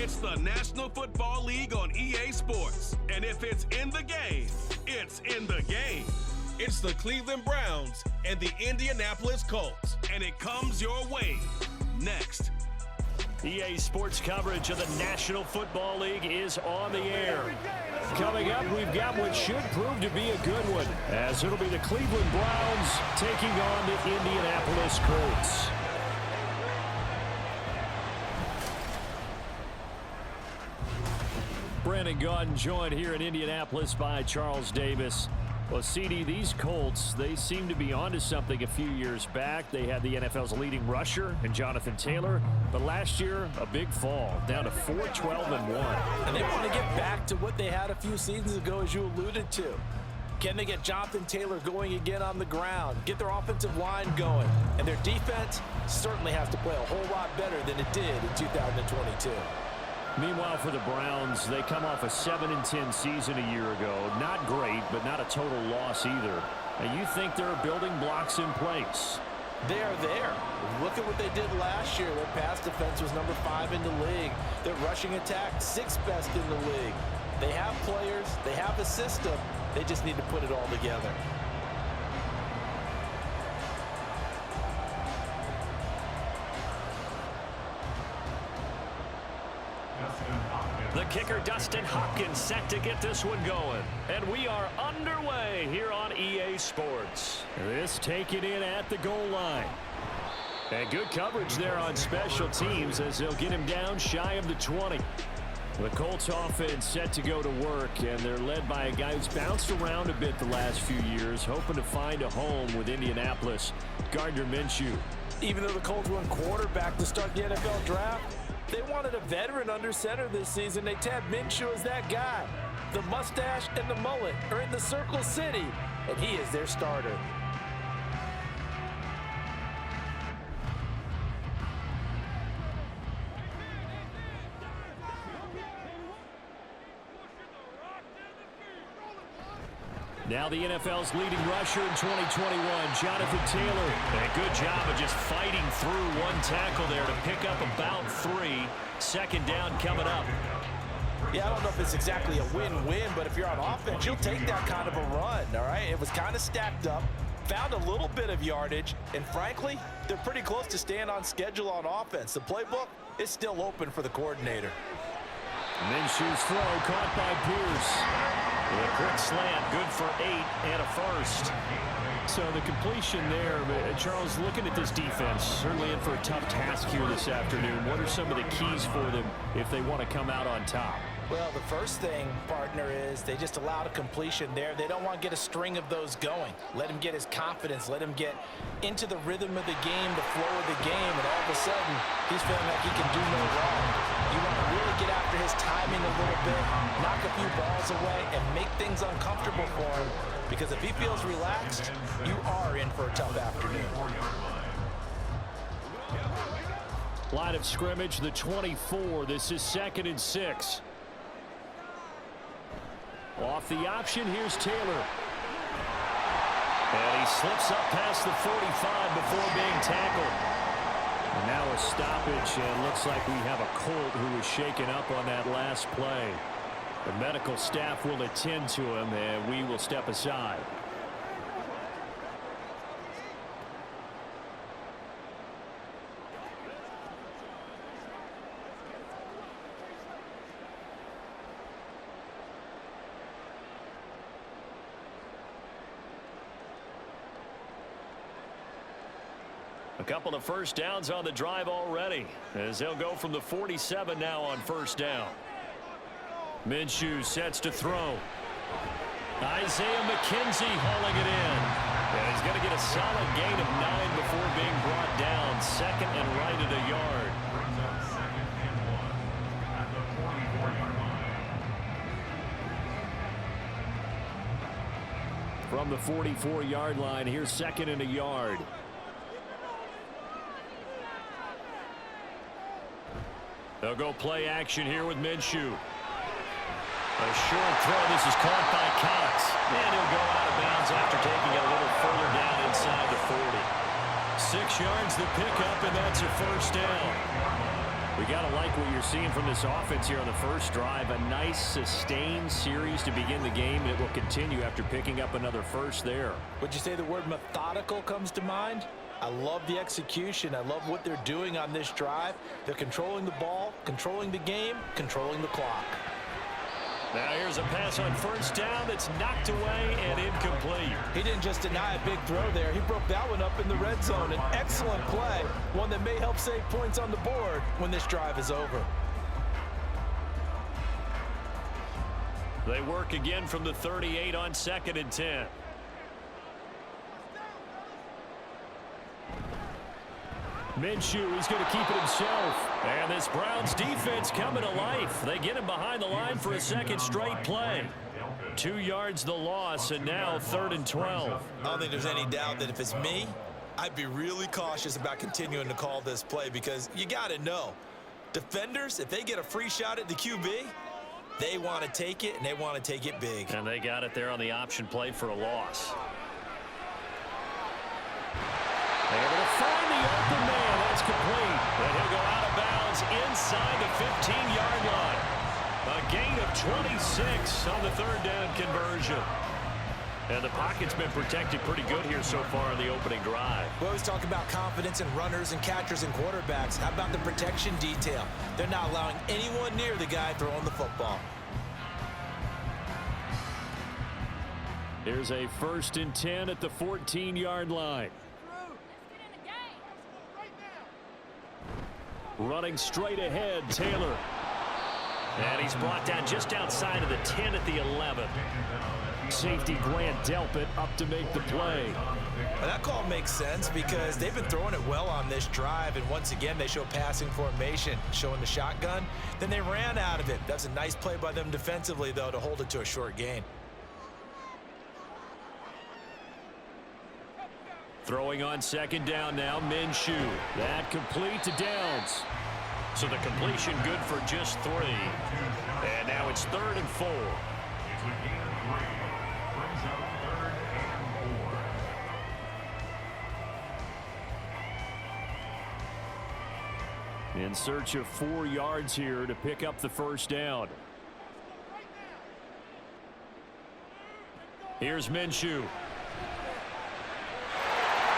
It's the National Football League on EA Sports. And if it's in the game, it's in the game. It's the Cleveland Browns and the Indianapolis Colts. And it comes your way next. EA Sports coverage of the National Football League is on the air. Coming up, we've got what should prove to be a good one, as it'll be the Cleveland Browns taking on the Indianapolis Colts. Brandon Gaudin joined here in Indianapolis by Charles Davis. Well, CD, these Colts, they seem to be onto something a few years back. They had the NFL's leading rusher in Jonathan Taylor, but last year, a big fall, down to 4-12-1. And they want to get back to what they had a few seasons ago, as you alluded to. Can they get Jonathan Taylor going again on the ground, get their offensive line going? And their defense certainly has to play a whole lot better than it did in 2022. Meanwhile, for the Browns, they come off a 7-10 season a year ago. Not great, but not a total loss either. Now, you think there are building blocks in place? They are there. Look at what they did last year. Their pass defense was number 5 in the league. Their rushing attack, 6th best in the league. They have players. They have a system. They just need to put it all together. The kicker, Dustin Hopkins, set to get this one going. And we are underway here on EA Sports. This taken in at the goal line. And good coverage there on special teams as they'll get him down shy of the 20. The Colts offense set to go to work, and they're led by a guy who's bounced around a bit the last few years, hoping to find a home with Indianapolis, Gardner Minshew. Even though the Colts were quarterback to start the NFL draft, they wanted a veteran under center this season. They tabbed Minshew as that guy. The mustache and the mullet are in the Circle City, and he is their starter. Now the NFL's leading rusher in 2021, Jonathan Taylor. And a good job of just fighting through one tackle there to pick up about 3. Second down coming up. Yeah, I don't know if it's exactly a win-win, but if you're on offense, you'll take that kind of a run, all right? It was kind of stacked up, found a little bit of yardage, and frankly, they're pretty close to staying on schedule on offense. The playbook is still open for the coordinator. Minshew's throw caught by Pierce. With a quick slant, good for 8 and a first. So the completion there, Charles, looking at this defense, certainly in for a tough task here this afternoon. What are some of the keys for them if they want to come out on top? Well, the first thing, partner, is they just allowed a completion there. They don't want to get a string of those going. Let him get his confidence. Let him get into the rhythm of the game, the flow of the game, and all of a sudden, he's feeling like he can do no wrong. You want to really get after his timing a little bit, knock a few balls away, and make things uncomfortable for him. Because if he feels relaxed, you are in for a tough afternoon. Line of scrimmage, the 24. This is 2nd and 6. Off the option, here's Taylor. And he slips up past the 45 before being tackled. And now a stoppage, and looks like we have a Colt who was shaken up on that last play. The medical staff will attend to him, and we will step aside. A couple of first downs on the drive already, as they'll go from the 47 now on first down. Minshew sets to throw. Isaiah McKenzie hauling it in. And he's going to get a solid gain of 9 before being brought down. 2nd and right at a yard. From the 44-yard line, here's 2nd and a yard. They'll go play action here with Minshew. A short throw. This is caught by Cox. And he'll go out of bounds after taking it a little further down inside the 40. 6 yards the pickup, and that's a first down. We got to like what you're seeing from this offense here on the first drive. A nice sustained series to begin the game, and it will continue after picking up another first there. Would you say the word methodical comes to mind? I love the execution. I love what they're doing on this drive. They're controlling the ball, controlling the game, controlling the clock. Now here's a pass on first down that's knocked away and incomplete. He didn't just deny a big throw there. He broke that one up in the red zone. An excellent play, one that may help save points on the board when this drive is over. They work again from the 38 on 2nd and 10. Minshew, he's going to keep it himself. And this Browns defense coming to life. They get him behind the line for a second straight play. 2 yards the loss, and now 3rd and 12. I don't think there's any doubt that if it's me, I'd be really cautious about continuing to call this play because you got to know, defenders, if they get a free shot at the QB, they want to take it, and they want to take it big. And they got it there on the option play for a loss. They're going to find the open man. That's complete. And he'll go out of bounds inside the 15-yard line. A gain of 26 on the 3rd down conversion. And the pocket's been protected pretty good here so far in the opening drive. We always talk about confidence in runners and catchers and quarterbacks. How about the protection detail? They're not allowing anyone near the guy throwing the football. Here's a 1st and 10 at the 14-yard line. Running straight ahead, Taylor. And he's brought down just outside of the 10 at the 11. Safety Grant Delpit up to make the play. Well, that call makes sense because they've been throwing it well on this drive, and once again they show passing formation, showing the shotgun. Then they ran out of it. That's a nice play by them defensively, though, to hold it to a short gain. Throwing on 2nd down now, Minshew. That complete to Downs. So the completion good for just 3. And now it's 3rd and 4. In search of 4 yards here to pick up the 1st down. Here's Minshew.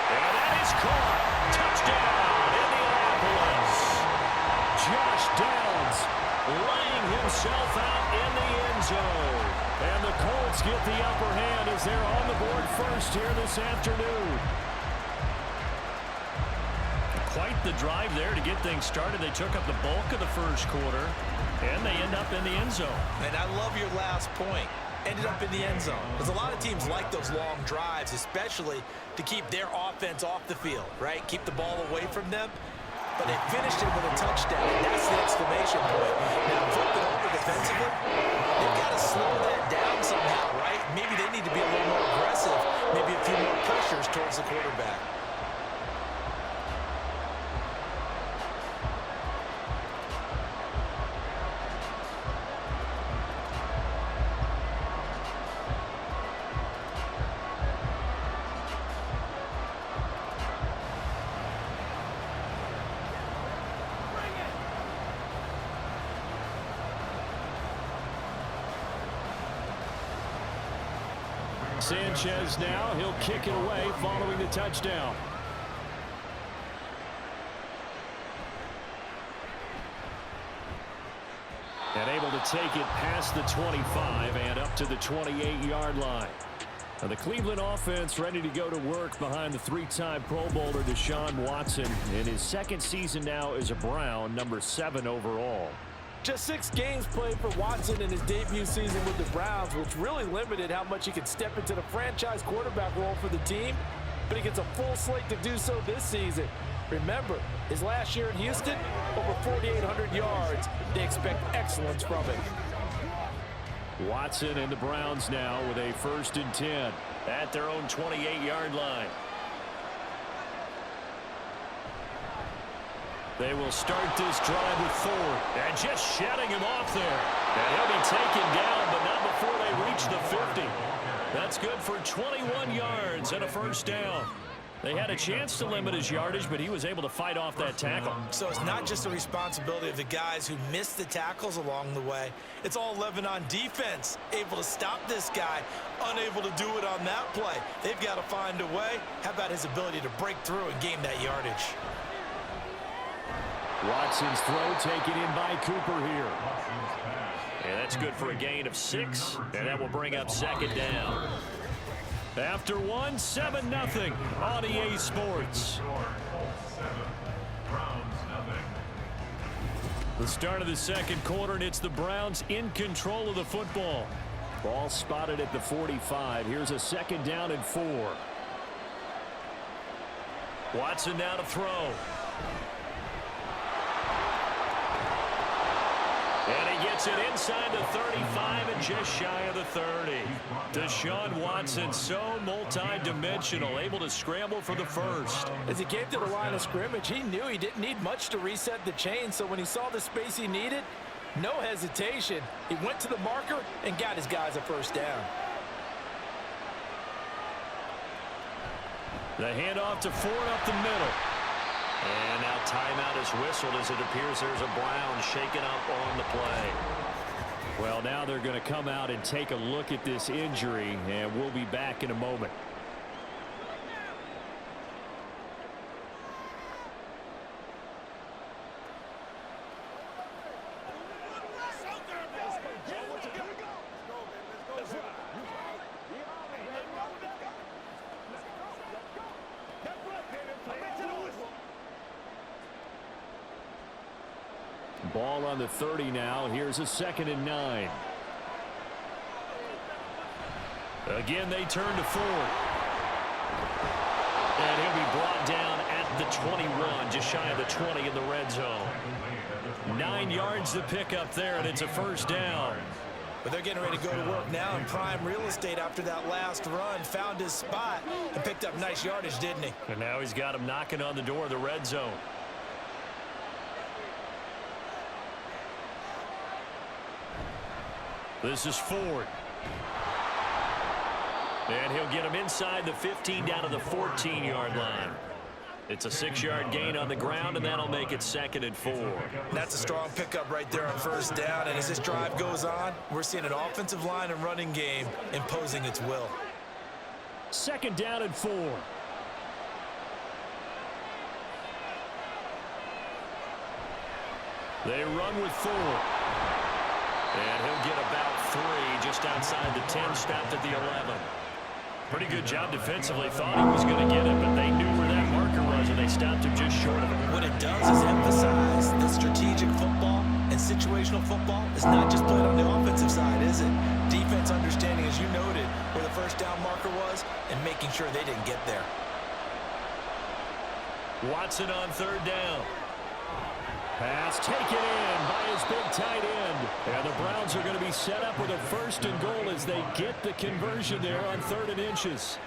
And that is caught. Touchdown, Indianapolis. Josh Downs laying himself out in the end zone. And the Colts get the upper hand as they're on the board first here this afternoon. Quite the drive there to get things started. They took up the bulk of the first quarter, and they end up in the end zone. And I love your last point. Ended up in the end zone. Because a lot of teams like those long drives, especially to keep their offense off the field, right? Keep the ball away from them. But they finished it with a touchdown. That's the exclamation point. Now, flip it over defensively. They've got to slow that down somehow, right? Maybe they need to be a little more aggressive. Maybe a few more pressures towards the quarterback. Sanchez now, he'll kick it away following the touchdown. And able to take it past the 25 and up to the 28-yard line. Now the Cleveland offense ready to go to work behind the 3-time Pro Bowler Deshaun Watson in his 2nd season now as a Brown, number 7 overall. Just 6 games played for Watson in his debut season with the Browns, which really limited how much he could step into the franchise quarterback role for the team. But he gets a full slate to do so this season. Remember, his last year in Houston, over 4,800 yards. They expect excellence from him. Watson and the Browns now with a 1st and 10 at their own 28-yard line. They will start this drive with Thor. And just shedding him off there. And he'll be taken down, but not before they reach the 50. That's good for 21 yards and a 1st down. They had a chance to limit his yardage, but he was able to fight off that tackle. So it's not just the responsibility of the guys who missed the tackles along the way. It's all 11 on defense, able to stop this guy, unable to do it on that play. They've got to find a way. How about his ability to break through and gain that yardage? Watson's throw taken in by Cooper here. And that's good for a gain of 6, and that will bring up second down. After 7-0 on EA Sports. The start of the second quarter, and it's the Browns in control of the football. Ball spotted at the 45. Here's a second down and 4. Watson now to throw. And he gets it inside the 35 and just shy of the 30. Deshaun Watson, so multi-dimensional, able to scramble for the first. As he came to the line of scrimmage, he knew he didn't need much to reset the chain, so when he saw the space he needed, no hesitation. He went to the marker and got his guys a first down. The handoff to Ford up the middle. And now timeout is whistled as it appears there's a Brown shaken up on the play. Well, now they're going to come out and take a look at this injury, and we'll be back in a moment. Ball on the 30 now. Here's a 2nd and 9. Again, they turn to Ford. And he'll be brought down at the 21, just shy of the 20 in the red zone. 9 yards to pick up there, and it's a first down. But they're getting ready to go to work now in prime real estate after that last run. Found his spot and picked up nice yardage, didn't he? And now he's got him knocking on the door of the red zone. This is Ford. And he'll get him inside the 15 down to the 14-yard line. It's a 6-yard gain on the ground, and that'll make it 2nd and 4. That's a strong pickup right there on first down. And as this drive goes on, we're seeing an offensive line and running game imposing its will. 2nd down and 4. They run with Ford. And he'll get about 3 just outside the 10, stopped at the 11. Pretty good job defensively. Thought he was going to get it, but they knew where that marker was, and they stopped him just short of it. What it does is emphasize that strategic football and situational football is not just played on the offensive side, is it? Defense understanding, as you noted, where the first down marker was and making sure they didn't get there. Watson on 3rd down. Pass taken in by his big tight end. And the Browns are going to be set up with a 1st and goal as they get the conversion there on 3rd and inches.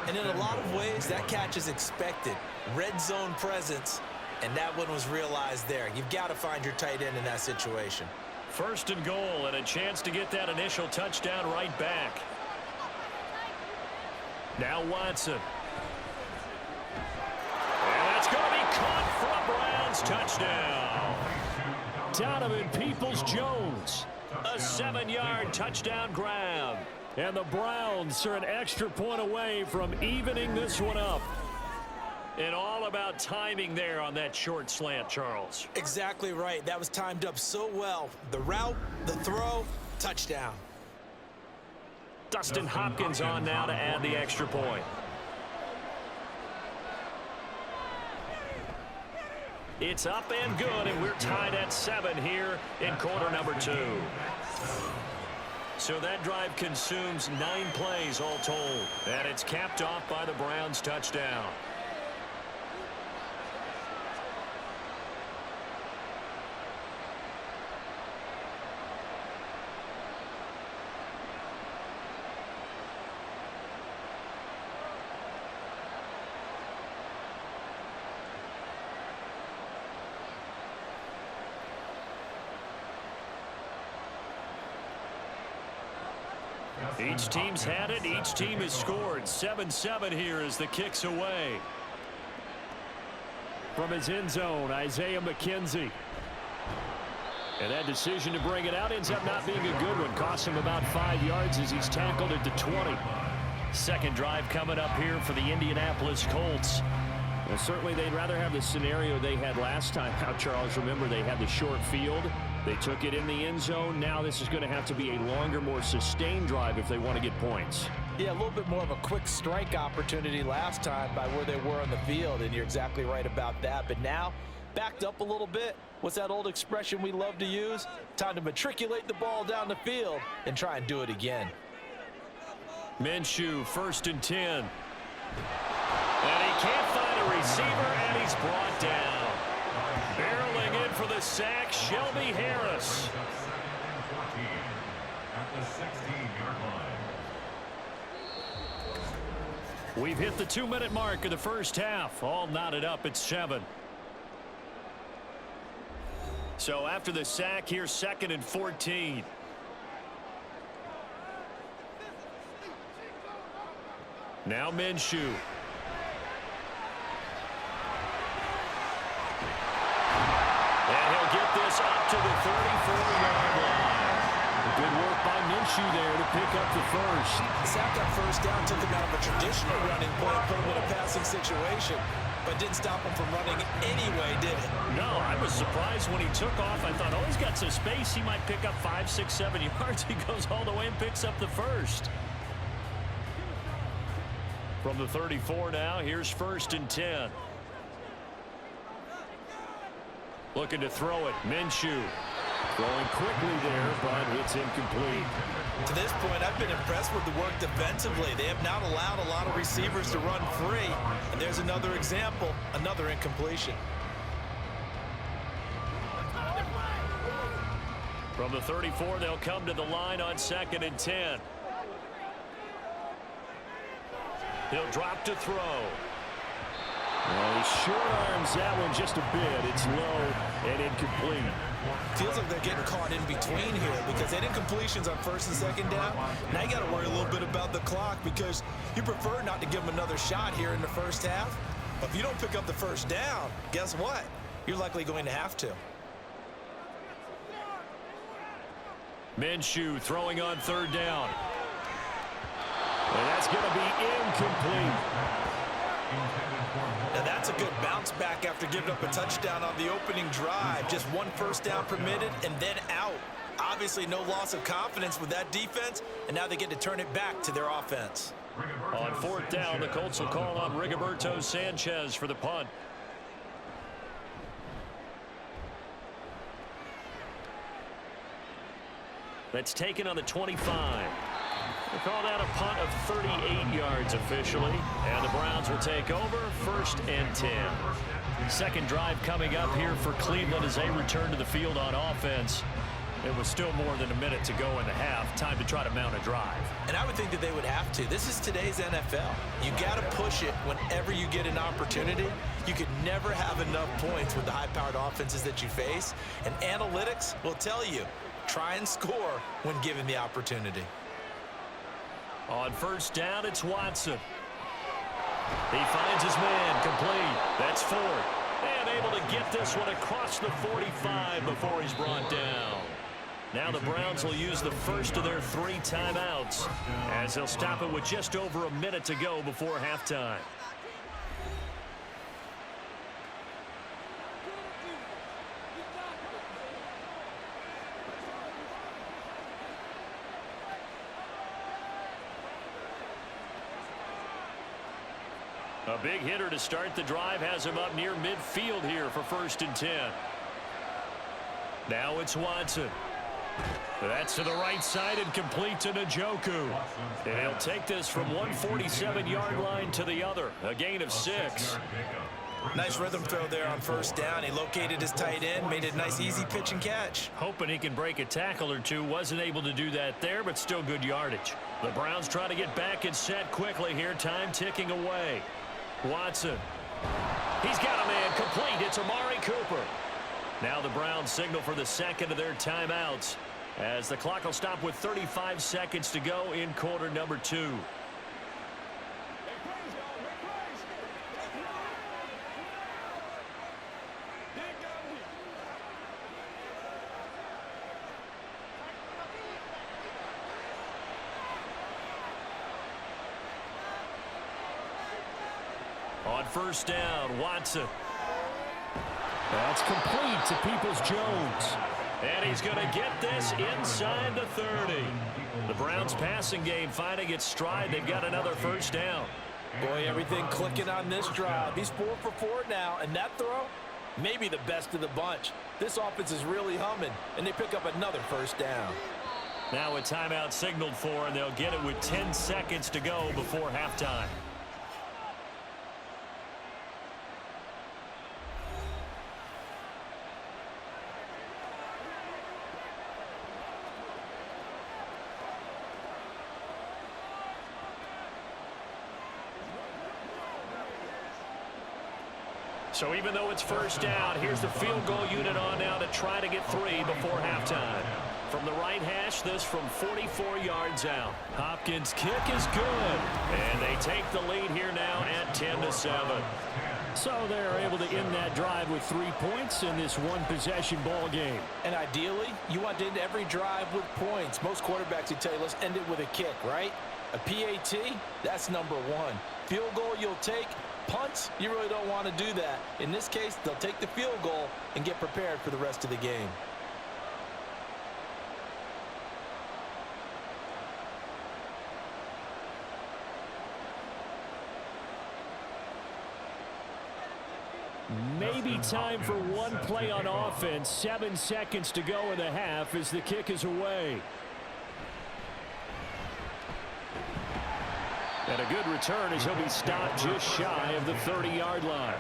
And in a lot of ways, that catch is expected. Red zone presence, and that one was realized there. You've got to find your tight end in that situation. 1st and goal, and a chance to get that initial touchdown right back. Now Watson. And that's going to be caught for a Browns touchdown. Donovan Peoples-Jones, a 7-yard touchdown grab. And the Browns are an extra point away from evening this one up. And all about timing there on that short slant, Charles. Exactly right. That was timed up so well. The route, the throw, touchdown. Dustin Hopkins on now to add the extra point. It's up and good, and we're tied at 7 here in quarter number 2. So that drive consumes 9 plays all told, and it's capped off by the Browns' touchdown. Each team's had it. Each team has scored. 7-7 here as the kick's away. from his end zone, Isaiah McKenzie. And that decision to bring it out ends up not being a good one. Costs him about 5 yards as he's tackled at the 20. Second drive coming up here for the Indianapolis Colts. Well, certainly they'd rather have the scenario they had last time out, Charles. Remember, they had the short field. They took it in the end zone. Now this is going to have to be a longer, more sustained drive if they want to get points. Yeah, a little bit more of a quick strike opportunity last time by where they were on the field, and you're exactly right about that. But now, backed up a little bit. What's that old expression we love to use? Time to matriculate the ball down the field and try and do it again. Minshew, 1st and 10. And he can't find a receiver, and he's brought down. Barreling in for the sack, Shelby Harris. We've hit the 2-minute mark of the first half. All knotted up at 7. So after the sack, here's 2nd and 14. Now Minshew. And he'll get this up to the 34-yard line. Good work by Minshew there to pick up the first. The sack on first down took him out of a traditional running play and put him in a passing situation, but didn't stop him from running anyway, did it? No, I was surprised when he took off. I thought, oh, he's got some space. He might pick up 5, 6, 7 yards. He goes all the way and picks up the first. From the 34 now, here's 1st and 10. Looking to throw it, Minshew. Throwing quickly there, but it's incomplete. To this point, I've been impressed with the work defensively. They have not allowed a lot of receivers to run free. And there's another example, another incompletion. From the 34, they'll come to the line on 2nd and 10. He'll drop to throw. Well, he short arms that one just a bit. It's low and incomplete. Feels like they're getting caught in between here because they did completions on 1st and 2nd down. Now you got to worry a little bit about the clock because you prefer not to give them another shot here in the first half. But if you don't pick up the first down, guess what? You're likely going to have to. Minshew throwing on 3rd down. And that's going to be incomplete. Now that's a good bounce back after giving up a touchdown on the opening drive. Just 1 first down permitted and then out. Obviously no loss of confidence with that defense, and now they get to turn it back to their offense. On 4th down, the Colts will call on Rigoberto Sanchez for the punt. That's taken on the 25. They call that a punt of 38 yards officially. And the Browns will take over 1st and 10. Second drive coming up here for Cleveland as they return to the field on offense. It was still more than a minute to go in the half. Time to try to mount a drive. And I would think that they would have to. This is today's NFL. You got to push it whenever you get an opportunity. You could never have enough points with the high-powered offenses that you face. And analytics will tell you, try and score when given the opportunity. On 1st down, it's Watson. He finds his man, complete. That's Ford. And able to get this one across the 45 before he's brought down. Now the Browns will use the first of their 3 timeouts as they'll stop it with just over a minute to go before halftime. A big hitter to start the drive has him up near midfield here for 1st and 10. Now it's Watson. That's to the right side and complete to Njoku. And he'll take this from 147-yard line to the other. A gain of 6. Nice rhythm throw there on 1st down. He located his tight end, made it a nice easy pitch and catch. Hoping he can break a tackle or two. Wasn't able to do that there, but still good yardage. The Browns try to get back and set quickly here. Time ticking away. Watson. He's got a man complete. It's Amari Cooper. Now the Browns signal for the 2nd of their timeouts as the clock will stop with 35 seconds to go in quarter number 2. first down. Watson. That's complete to Peoples-Jones. And he's going to get this inside the 30. The Browns passing game finding its stride. They've got another first down. Boy, everything clicking on this drive. He's 4 for 4 now, and that throw, maybe the best of the bunch. This offense is really humming, and they pick up another first down. Now a timeout signaled for, and they'll get it with 10 seconds to go before halftime. So even though it's first down, here's the field goal unit on now to try to get 3 before halftime. From the right hash, this from 44 yards out. Hopkins' kick is good. And they take the lead here now at 10-7. So they're able to end that drive with 3 points in this one-possession ball game. And ideally, you want to end every drive with points. Most quarterbacks would tell you, let's end it with a kick, right? A PAT, that's number 1. Field goal you'll take. Punts, you really don't want to do that. In this case, they'll take the field goal and get prepared for the rest of the game. Maybe time for one play on offense. 7 seconds to go in the half as the kick is away. And a good return as he'll be stopped just shy of the 30-yard line.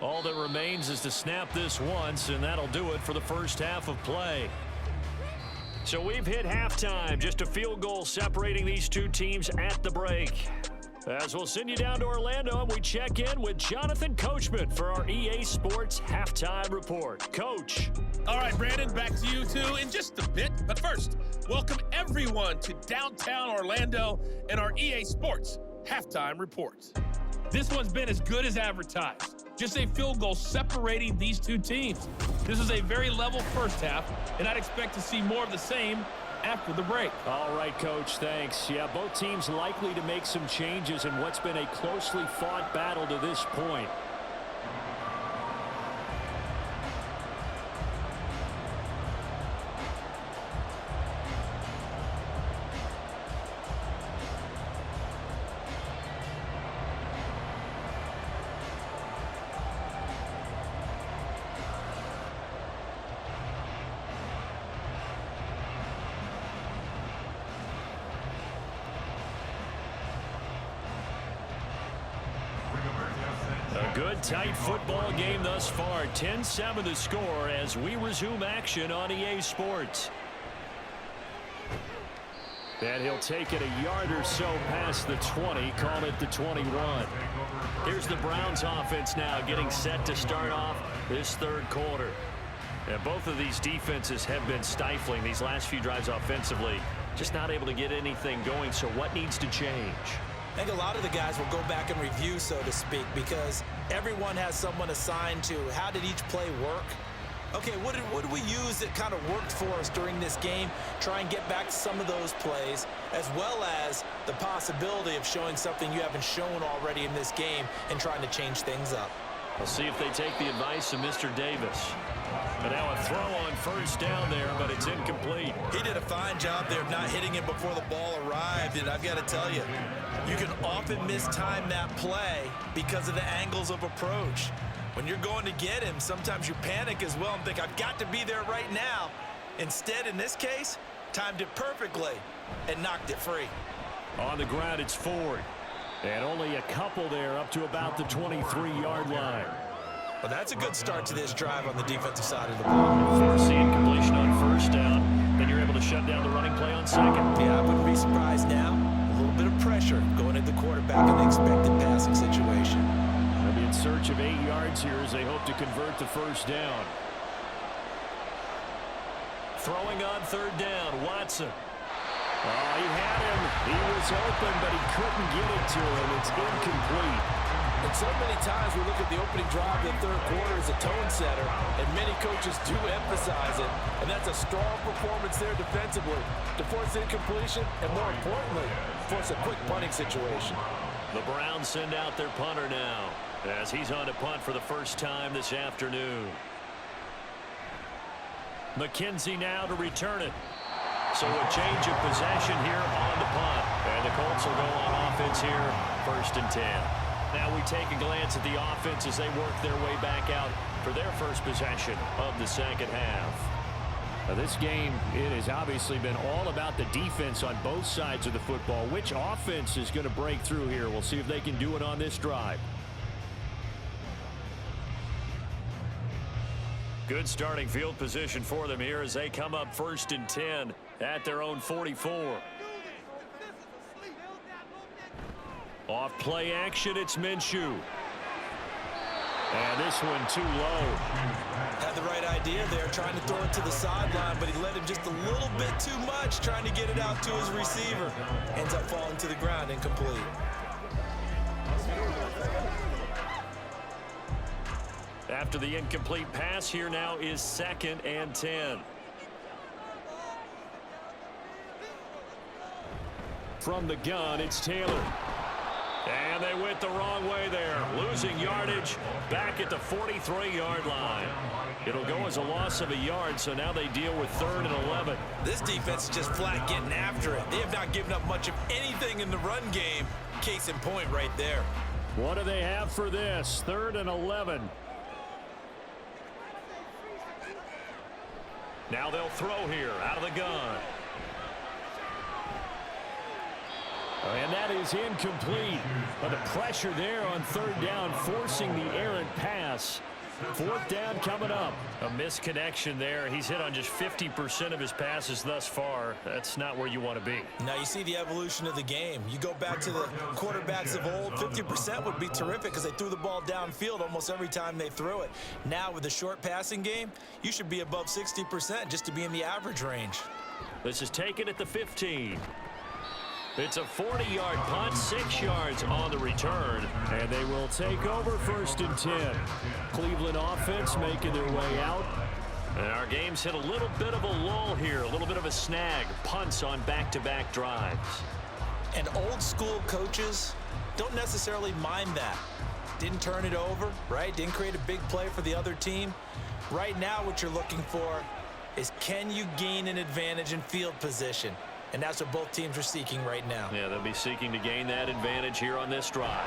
All that remains is to snap this once, and that'll do it for the first half of play. So we've hit halftime, just a field goal separating these two teams at the break. As we'll send you down to Orlando, and we check in with Jonathan Coachman for our EA Sports Halftime Report. Coach. All right, Brandon, back to you two in just a bit. But first, welcome everyone to downtown Orlando and our EA Sports Halftime Report. This one's been as good as advertised. Just a field goal separating these two teams. This is a very level first half, and I'd expect to see more of the same after the break. All right, Coach, thanks. Yeah, both teams likely to make some changes in what's been a closely fought battle to this point. Good tight football game thus far. 10-7 the score as we resume action on EA Sports. And he'll take it a yard or so past the 20, call it the 21. Here's the Browns offense now getting set to start off this third quarter. And both of these defenses have been stifling these last few drives offensively. Just not able to get anything going, so what needs to change? I think a lot of the guys will go back and review, so to speak, because everyone has someone assigned to how did each play work. Okay, what did we use that kind of worked for us during this game? Try and get back to some of those plays, as well as the possibility of showing something you haven't shown already in this game and trying to change things up. We'll see if they take the advice of Mr. Davis. But now a throw on first down there, but it's incomplete. He did a fine job there of not hitting it before the ball arrived, and I've got to tell you, you can often mistime that play because of the angles of approach. When you're going to get him, sometimes you panic as well and think, I've got to be there right now. Instead, in this case, timed it perfectly and knocked it free. On the ground, it's Ford. And only a couple there up to about the 23-yard line. Well, that's a good start to this drive on the defensive side of the ball. Force the incompletion on first down. Then you're able to shut down the running play on second. Yeah, I wouldn't be surprised now. A little bit of pressure going at the quarterback in the expected passing situation. They'll be in search of 8 yards here as they hope to convert the first down. Throwing on third down, Watson. Oh, he had him. He was open, but he couldn't get it to him. It's incomplete. And so many times we look at the opening drive of the third quarter as a tone setter, and many coaches do emphasize it, and that's a strong performance there defensively to force incompletion and, more importantly, force a quick punting situation. The Browns send out their punter now as he's on to punt for the first time this afternoon. McKenzie now to return it. So a change of possession here on the punt. And the Colts will go on offense here, 1st and 10. Now we take a glance at the offense as they work their way back out for their first possession of the second half. Now this game, it has obviously been all about the defense on both sides of the football. Which offense is going to break through here? We'll see if they can do it on this drive. Good starting field position for them here as they come up 1st and 10 at their own 44. Off play action, it's Minshew. And this one too low. Had the right idea there, trying to throw it to the sideline, but he let him just a little bit too much, trying to get it out to his receiver. Ends up falling to the ground, incomplete. After the incomplete pass, here now is 2nd and 10. From the gun, it's Taylor. And they went the wrong way there, losing yardage back at the 43-yard line. It'll go as a loss of a yard, so now they deal with 3rd and 11. This defense is just flat getting after it. They have not given up much of anything in the run game. Case in point right there. What do they have for this? 3rd and 11. Now they'll throw here out of the gun. And that is incomplete. But the pressure there on 3rd down, forcing the errant pass. 4th down coming up. A misconnection there. He's hit on just 50% of his passes thus far. That's not where you want to be. Now you see the evolution of the game. You go back to the quarterbacks of old, 50% would be terrific because they threw the ball downfield almost every time they threw it. Now with the short passing game, you should be above 60% just to be in the average range. This is taken at the 15. It's a 40-yard punt, 6 yards on the return. And they will take over 1st and 10. Cleveland offense making their way out. And our game's hit a little bit of a lull here, a little bit of a snag. Punts on back-to-back drives. And old school coaches don't necessarily mind that. Didn't turn it over, right? Didn't create a big play for the other team. Right now what you're looking for is, can you gain an advantage in field position? And that's what both teams are seeking right now. Yeah, they'll be seeking to gain that advantage here on this drive.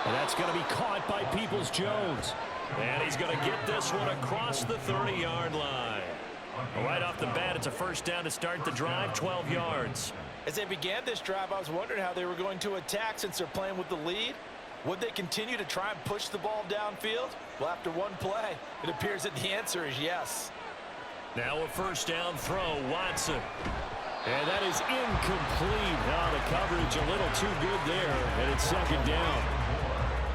And that's going to be caught by Peoples-Jones. And he's going to get this one across the 30-yard line. Right off the bat, it's a 1st down to start the drive, 12 yards. As they began this drive, I was wondering how they were going to attack since they're playing with the lead. Would they continue to try and push the ball downfield? Well, after one play, it appears that the answer is yes. Now a 1st down throw, Watson. And that is incomplete. Now the coverage a little too good there, and it's 2nd down.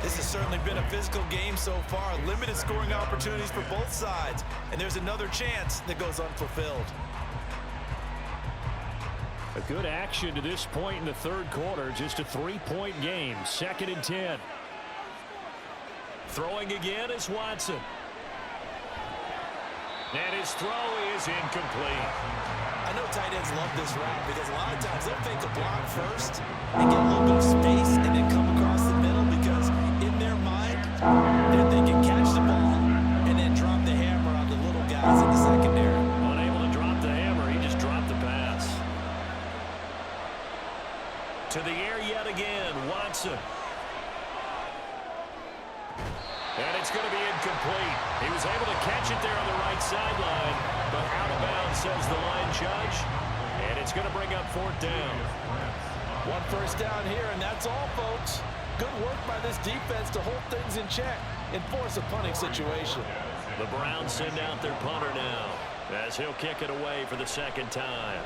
This has certainly been a physical game so far. Limited scoring opportunities for both sides. And there's another chance that goes unfulfilled. A good action to this point in the 3rd quarter. Just a 3-point game. 2nd and 10. Throwing again is Watson. And his throw is incomplete. I know tight ends love this route because a lot of times they'll fake a block first and get a little bit of space and then come across the middle because in their mind, they're thinking catch the ball and then drop the hammer on the little guys in the secondary. Unable to drop the hammer, he just dropped the pass. To the air yet again, Watson. And it's going to be incomplete. He was able to catch it there on the right sideline, but out of bounds, says the line judge. And it's going to bring up 4th down. 1 1st down here, and that's all, folks. Good work by this defense to hold things in check and force a punting situation. The Browns send out their punter now as he'll kick it away for the 2nd time.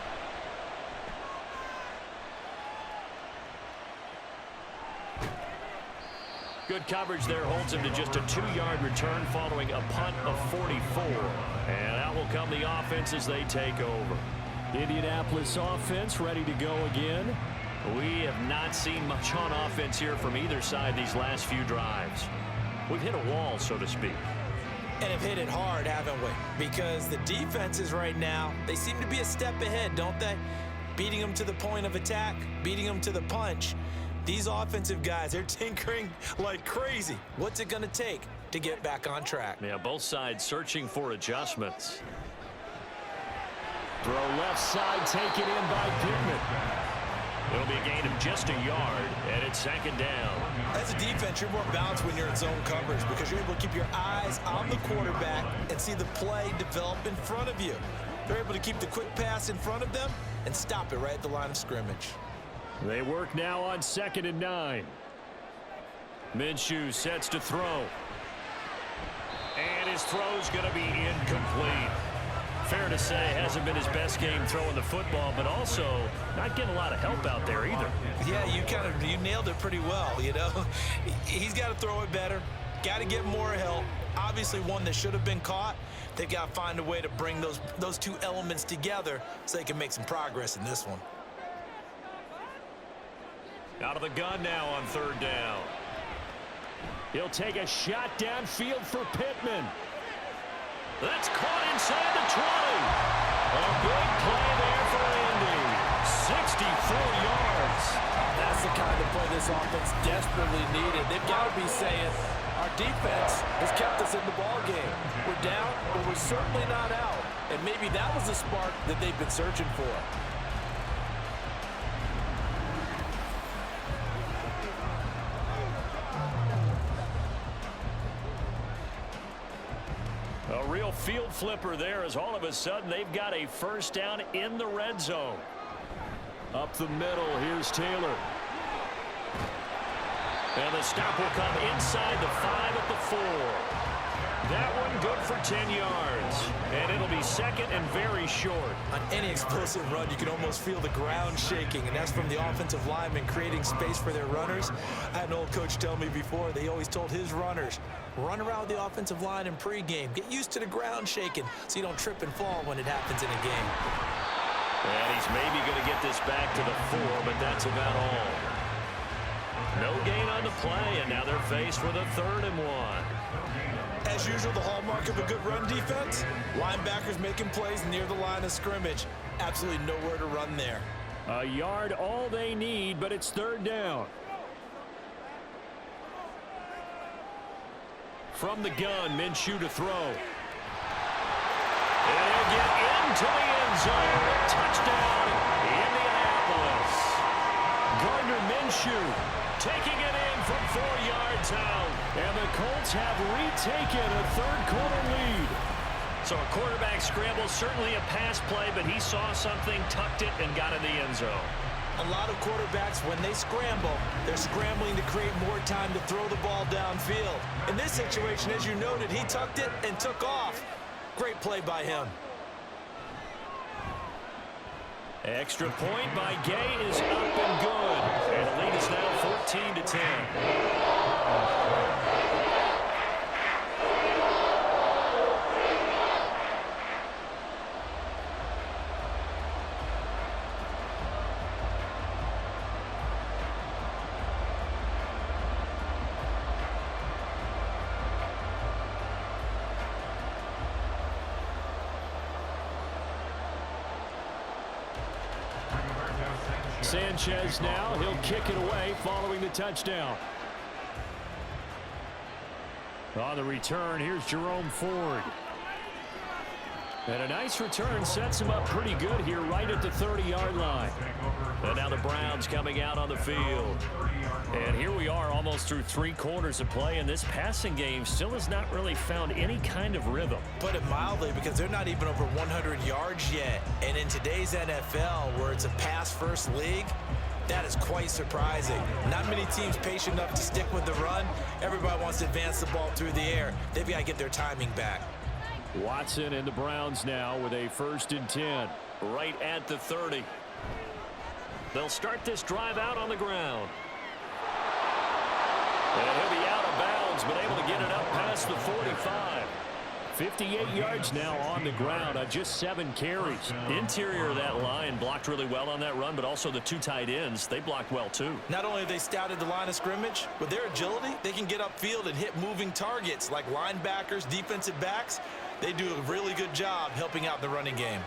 Good coverage there holds him to just a 2-yard return following a punt of 44. And out will come the offense as they take over. Indianapolis offense ready to go again. We have not seen much on offense here from either side these last few drives. We've hit a wall, so to speak. And have hit it hard, haven't we? Because the defenses right now, they seem to be a step ahead, don't they? Beating them to the point of attack, beating them to the punch. These offensive guys, they're tinkering like crazy. What's it going to take to get back on track? Yeah, both sides searching for adjustments. Throw left side, taken in by Pittman. It'll be a gain of just a yard, and it's second down. As a defense, you're more balanced when you're in zone coverage because you're able to keep your eyes on the quarterback and see the play develop in front of you. They're able to keep the quick pass in front of them and stop it right at the line of scrimmage. They work now on 2nd and 9. Minshew sets to throw. And his throw's going to be incomplete. Fair to say, hasn't been his best game throwing the football, but also not getting a lot of help out there either. Yeah, you nailed it pretty well, you know. He's got to throw it better, got to get more help. Obviously one that should have been caught. They've got to find a way to bring those two elements together so they can make some progress in this one. Out of the gun now on 3rd down. He'll take a shot downfield for Pittman. That's caught inside the 20. A big play there for Indy. 64 yards. That's the kind of play this offense desperately needed. They've got to be saying, our defense has kept us in the ball game. We're down, but we're certainly not out. And maybe that was the spark that they've been searching for. A real field flipper there as all of a sudden they've got a first down in the red zone. Up the middle, here's Taylor. And the stop will come inside the 5 at the 4. That one good for 10 yards. And it'll be second and very short. On any explosive run, you can almost feel the ground shaking, and that's from the offensive linemen creating space for their runners. I had an old coach tell me before, they always told his runners, run around the offensive line in pregame. Get used to the ground shaking so you don't trip and fall when it happens in a game. And he's maybe going to get this back to the 4, but that's about all. No gain on the play, and now they're faced with a 3rd and 1. As usual, the hallmark of a good run defense, linebackers making plays near the line of scrimmage. Absolutely nowhere to run there. A yard all they need, but it's 3rd down. From the gun, Minshew to throw. And he'll get into the end zone. Touchdown, Indianapolis. Gardner Minshew taking it in from 4 yards out. And the Colts have retaken a 3rd quarter lead. So a quarterback scramble, certainly a pass play, but he saw something, tucked it, and got in the end zone. A lot of quarterbacks, when they scramble, they're scrambling to create more time to throw the ball downfield. In this situation, as you noted, he tucked it and took off. Great play by him. Extra point by Gay is up and good. And the lead is now 14-10. Sanchez now, he'll kick it away following the touchdown. On the return, here's Jerome Ford. And a nice return sets him up pretty good here right at the 30-yard line. And now the Browns coming out on the field. And here we are almost through 3 quarters of play, and this passing game still has not really found any kind of rhythm. Put it mildly, because they're not even over 100 yards yet. And in today's NFL, where it's a pass-first league, that is quite surprising. Not many teams patient enough to stick with the run. Everybody wants to advance the ball through the air. They've got to get their timing back. Watson and the Browns now with a 1st and 10. Right at the 30. They'll start this drive out on the ground. And he'll be out of bounds, but able to get it up past the 45. 58 yards now on the ground on just 7 carries. Interior of that line blocked really well on that run, but also the 2 tight ends, they blocked well too. Not only have they scouted the line of scrimmage, with their agility, they can get upfield and hit moving targets like linebackers, defensive backs. They do a really good job helping out the running game.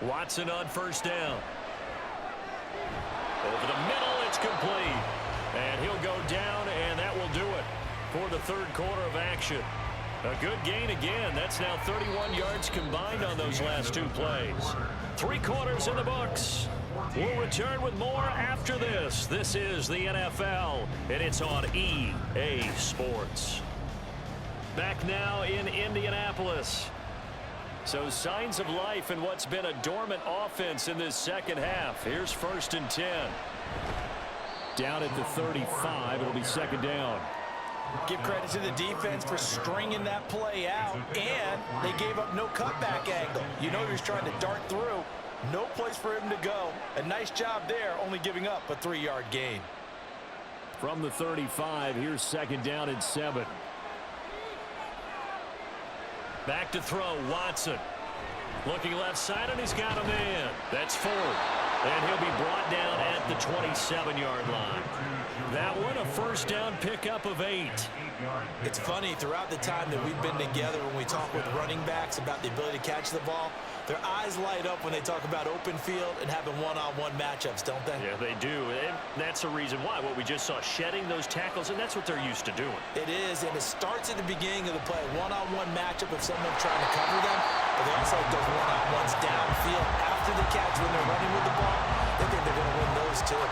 Watson on first down. Over the middle, it's complete. And he'll go down, and that will do it for the third quarter of action. A good gain again. That's now 31 yards combined on those last 2 plays. 3 quarters in the books. We'll return with more after this. This is the NFL, and it's on EA Sports. Back now in Indianapolis. So signs of life in what's been a dormant offense in this second half. Here's 1st and 10. Down at the 35, it'll be second down. Give credit to the defense for stringing that play out, and they gave up no cutback angle. You know he was trying to dart through. No place for him to go. A nice job there, only giving up a 3-yard gain. From the 35, here's second down and 7. Back to throw, Watson. Looking left side, and he's got a man. That's Ford. And he'll be brought down at the 27-yard line. That one, a first down pickup of 8. It's funny, throughout the time that we've been together, when we talk with running backs about the ability to catch the ball, their eyes light up when they talk about open field and having one-on-one matchups, don't they? Yeah, they do. And that's the reason why. What we just saw, shedding those tackles, and that's what they're used to doing. It is, and it starts at the beginning of the play. One-on-one matchup of someone trying to cover them, but they also have those one-on-ones downfield after the catch when they're running with the ball. They think they're going to win those too.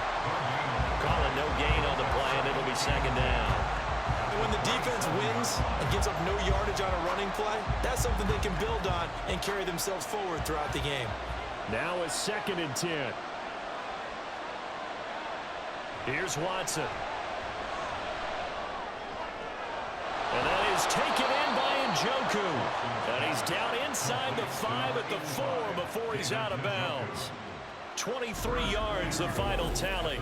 Calling no gain on the play, and it'll be second down. And when the defense wins and gives up no yardage on a running play, that's something they can build on and carry themselves forward throughout the game. Now a 2nd and 10. Here's Watson. And that is taken in by Njoku. And he's down inside the 5 at the 4 before he's out of bounds. 23 yards, the final tally.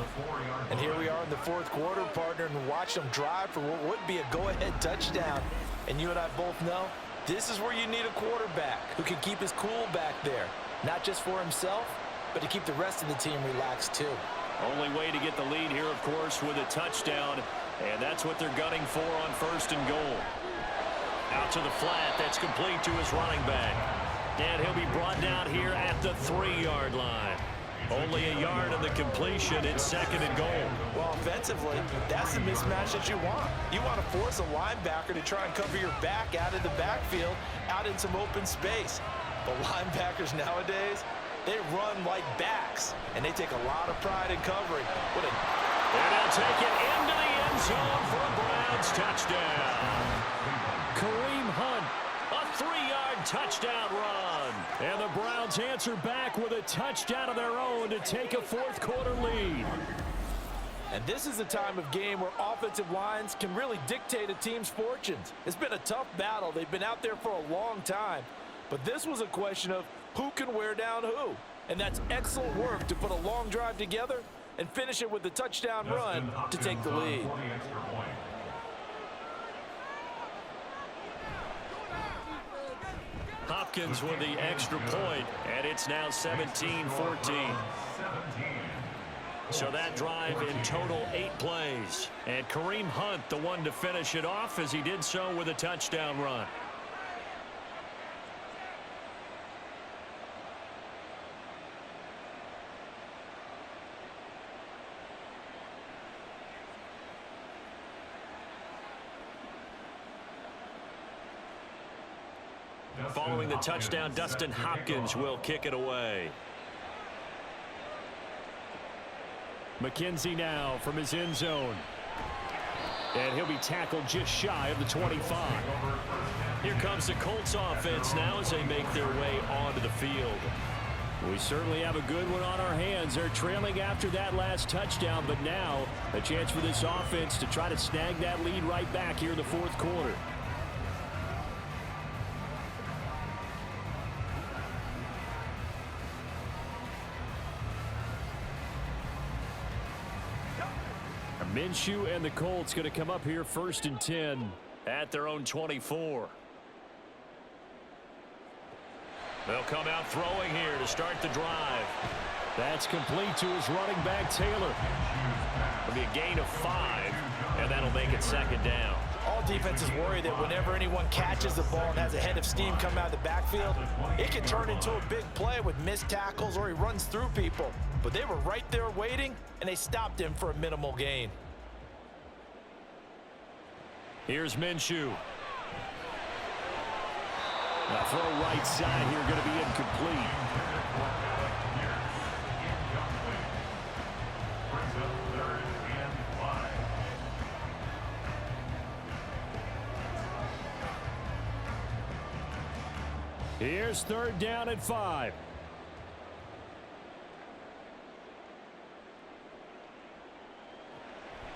And here we are in the 4th quarter, partner, and watch them drive for what would be a go-ahead touchdown. And you and I both know this is where you need a quarterback who can keep his cool back there, not just for himself, but to keep the rest of the team relaxed too. Only way to get the lead here, of course, with a touchdown, and that's what they're gunning for on 1st and goal. Out to the flat, that's complete to his running back. And he'll be brought down here at the 3-yard line. Only a yard in the completion. It's 2nd and goal. Well, offensively, that's the mismatch that you want. You want to force a linebacker to try and cover your back out of the backfield, out in some open space. But linebackers nowadays, they run like backs, and they take a lot of pride in covering. And they'll take it into the end zone for a Browns touchdown. Kareem Hunt, a 3-yard touchdown run. And the Browns answer back with a touchdown of their own to take a 4th quarter lead. And this is a time of game where offensive lines can really dictate a team's fortunes. It's been a tough battle. They've been out there for a long time. But this was a question of who can wear down who. And that's excellent work to put a long drive together and finish it with a touchdown run to take the lead. Hopkins with the extra point, and it's now 17-14. So that drive in total 8 plays. And Kareem Hunt, the one to finish it off, as he did so with a touchdown run. Following the touchdown, Dustin Hopkins will kick it away. McKenzie now from his end zone. And he'll be tackled just shy of the 25. Here comes the Colts offense now as they make their way onto the field. We certainly have a good one on our hands. They're trailing after that last touchdown, but now a chance for this offense to try to snag that lead right back here in the 4th quarter. Minshew and the Colts going to come up here 1st and 10 at their own 24. They'll come out throwing here to start the drive. That's complete to his running back, Taylor. It'll be a gain of 5, and that'll make it second down. All defenses worry that whenever anyone catches the ball and has a head of steam come out of the backfield, it can turn into a big play with missed tackles or he runs through people. But they were right there waiting, and they stopped him for a minimal gain. Here's Minshew. Now throw right side here, going to be incomplete. Here's third down and 5.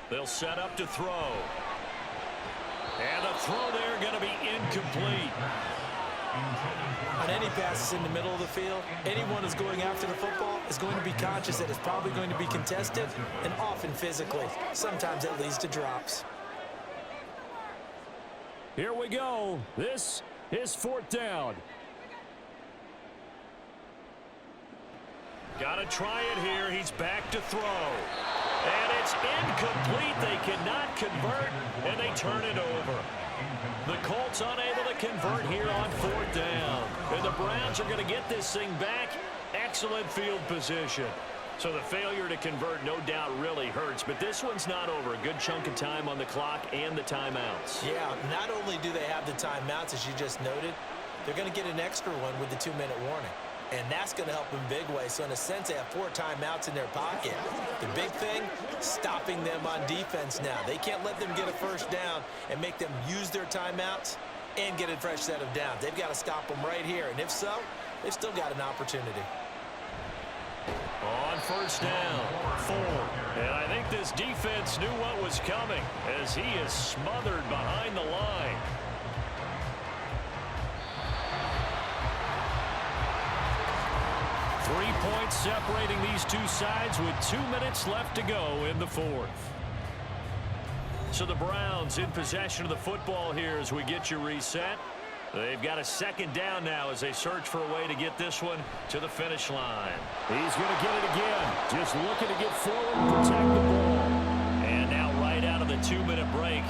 They'll set up to throw. And the throw there going to be incomplete. On any passes in the middle of the field, anyone who's going after the football is going to be conscious that it's probably going to be contested and often physically. Sometimes that leads to drops. Here we go. This is fourth down. Got to try it here. He's back to throw. And it's incomplete. They cannot convert, and they turn it over. The Colts unable to convert here on fourth down. And the Browns are going to get this thing back. Excellent field position. So the failure to convert, no doubt, really hurts. But this one's not over. A good chunk of time on the clock and the timeouts. Yeah, not only do they have the timeouts, as you just noted, they're going to get an extra one with the 2-minute warning. And that's going to help them big way. So in a sense, they have 4 timeouts in their pocket. The big thing, stopping them on defense now. They can't let them get a first down and make them use their timeouts and get a fresh set of downs. They've got to stop them right here. And if so, they've still got an opportunity. On first down, 4. And I think this defense knew what was coming as he is smothered behind the line. Three points separating these two sides with 2 minutes left to go in the fourth. So the Browns in possession of the football here as we get you reset. They've got a second down now as they search for a way to get this one to the finish line. He's going to get it again. Just looking to get forward and protect the ball. And now right out of the 2-minute break,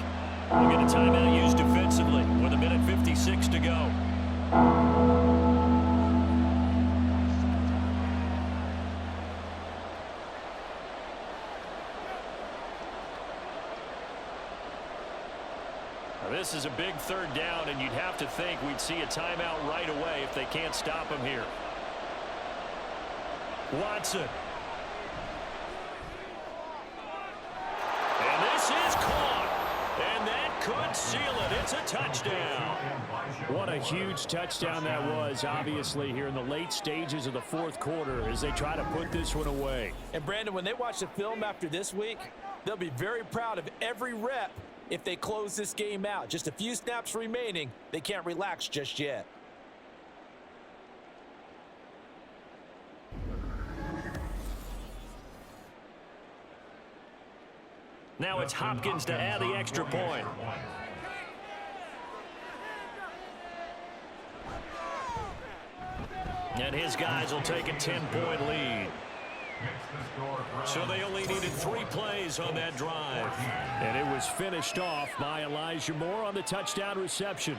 we'll get a timeout used defensively with 1:56 to go. This is a big third down, and you'd have to think we'd see a timeout right away if they can't stop him here. Watson. And this is caught. And that could seal it. It's a touchdown. What a huge touchdown that was, obviously, here in the late stages of the fourth quarter as they try to put this one away. And, Brandon, when they watch the film after this week, they'll be very proud of every rep if they close this game out. Just a few snaps remaining. They can't relax just yet. Now it's Hopkins to add the extra point. And his guys will take a 10-point lead. So they only needed 3 plays on that drive. And it was finished off by Elijah Moore on the touchdown reception.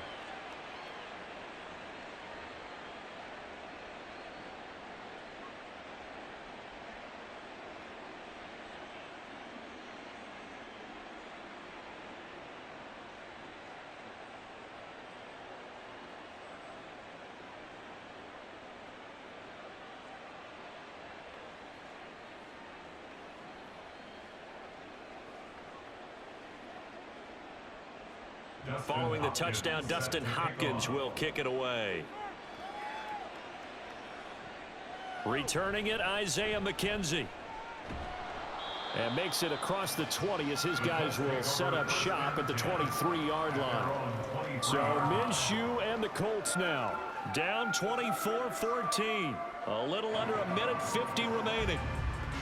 Following the touchdown, Dustin Hopkins will kick it away. Returning it, Isaiah McKenzie. And makes it across the 20 as his guys will set up shop at the 23-yard line. So Minshew and the Colts now down 24-14. A little under 1:50 remaining.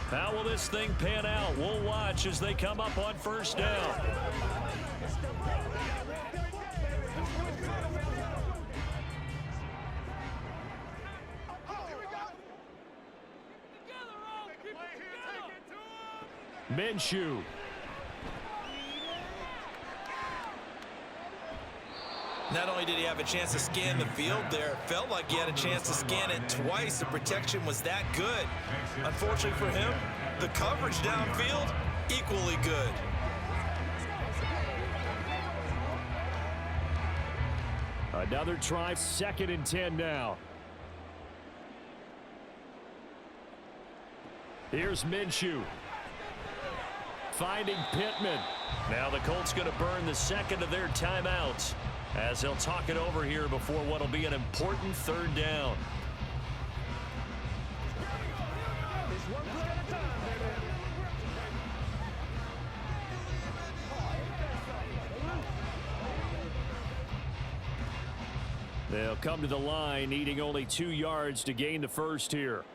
How will this thing pan out? We'll watch as they come up on first down. Minshew. Not only did he have a chance to scan the field there, it felt like he had a chance to scan it twice. The protection was that good. Unfortunately for him, the coverage downfield, equally good. Another try, 2nd and 10 now. Here's Minshew. Finding Pittman. Now the Colts going to burn the second of their timeouts as they'll talk it over here before what will be an important 3rd down. They'll come to the line, needing only 2 yards to gain the first here.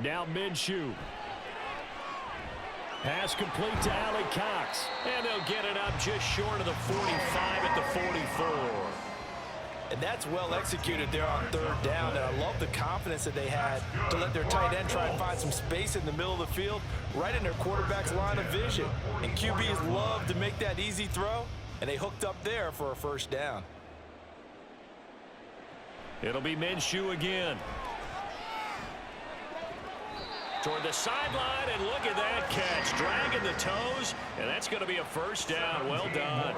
Now Minshew. Pass complete to Allie Cox. And they'll get it up just short of the 45 at the 44. And that's well executed there on 3rd down. And I love the confidence that they had to let their tight end try and find some space in the middle of the field, right in their quarterback's line of vision. And QBs love to make that easy throw, and they hooked up there for a 1st down. It'll be Minshew again. Toward the sideline, and look at that catch. Dragging the toes, and that's going to be a 1st down. Well done.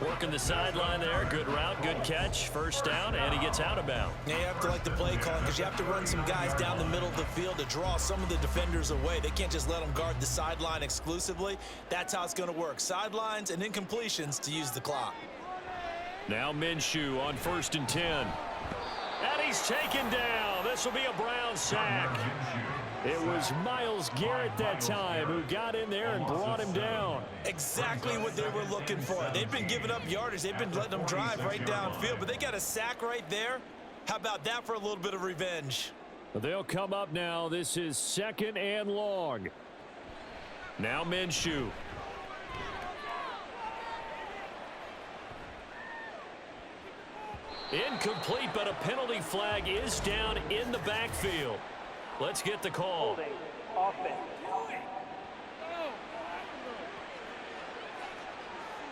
Working the sideline there. Good route, good catch. 1st down, and he gets out of bounds. Yeah, you have to like the play calling because you have to run some guys down the middle of the field to draw some of the defenders away. They can't just let them guard the sideline exclusively. That's how it's going to work. Sidelines and incompletions to use the clock. Now Minshew on 1st and 10. And he's taken down. This will be a Brown sack. It was Myles Garrett that time who got in there and brought him down. Exactly what they were looking for. They've been giving up yardage. They've been letting them drive right downfield, but they got a sack right there. How about that for a little bit of revenge? They'll come up now. This is 2nd and long. Now Minshew. Incomplete, but a penalty flag is down in the backfield. Let's get the call.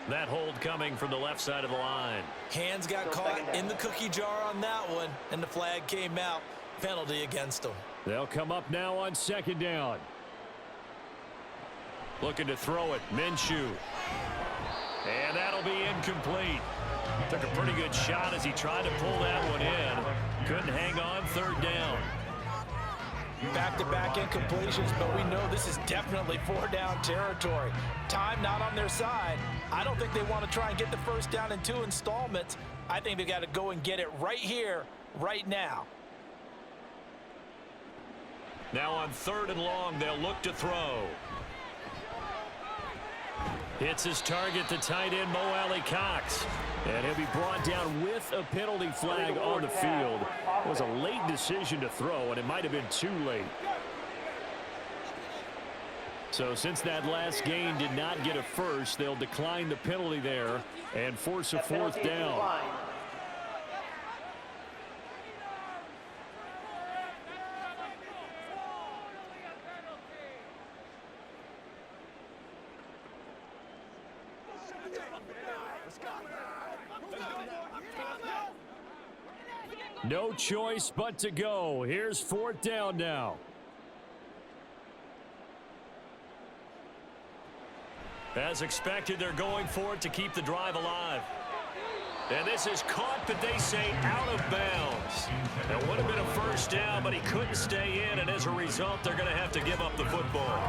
That hold coming from the left side of the line. Hands got caught in the cookie jar on that one, and the flag came out. Penalty against them. They'll come up now on 2nd down. Looking to throw it, Minshew. And that'll be incomplete. Took a pretty good shot as he tried to pull that one in. Couldn't hang on, 3rd down. Back-to-back incompletions, but we know this is definitely 4-down territory. Time not on their side. I don't think they want to try and get the 1st down in 2 installments. I think they got to go and get it right here, right now. Now on 3rd and long, they'll look to throw. Hits his target, the tight end, Mo Alley Cox. And he'll be brought down with a penalty flag on the field. It was a late decision to throw, and it might have been too late. So since that last gain did not get a first, they'll decline the penalty there and force a 4th down. No choice but to go. Here's 4th down now. As expected, they're going for it to keep the drive alive. And this is caught, but they say out of bounds. It would have been a 1st down, but he couldn't stay in, and as a result, they're going to have to give up the football.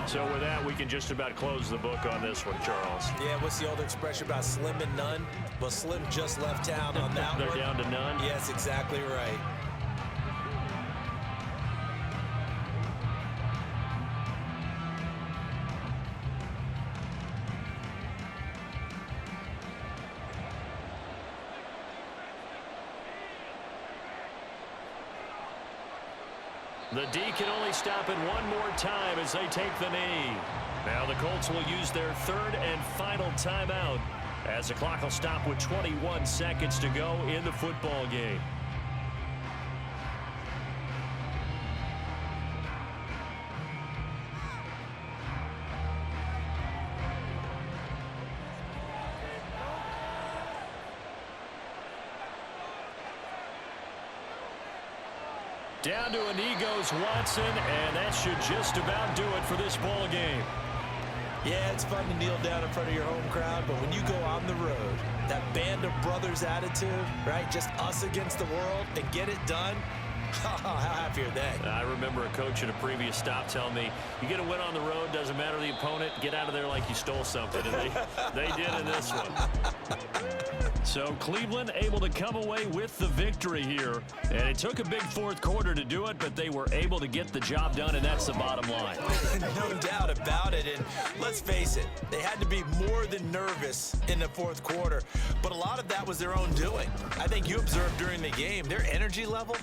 So with that, we can just about close the book on this one, Charles. Yeah, what's the old expression about slim and none? Well, Slim just left town on that They're one. down to none? Yes, exactly right. The D can only stop it one more time as they take the knee. Now the Colts will use their 3rd and final timeout as the clock will stop with 21 seconds to go in the football game. Down to a knee goes Watson, and that should just about do it for this ball game. Yeah, it's fun to kneel down in front of your home crowd, but when you go on the road, that band of brothers attitude, right, just us against the world, and get it done, how happy are they? I remember a coach at a previous stop telling me, you get a win on the road, doesn't matter the opponent, get out of there like you stole something. And they did in this one. So Cleveland able to come away with the victory here. And it took a big fourth quarter to do it, but they were able to get the job done, and that's the bottom line. No doubt about it. And let's face it, they had to be more than nervous in the fourth quarter. But a lot of that was their own doing. I think you observed during the game, their energy level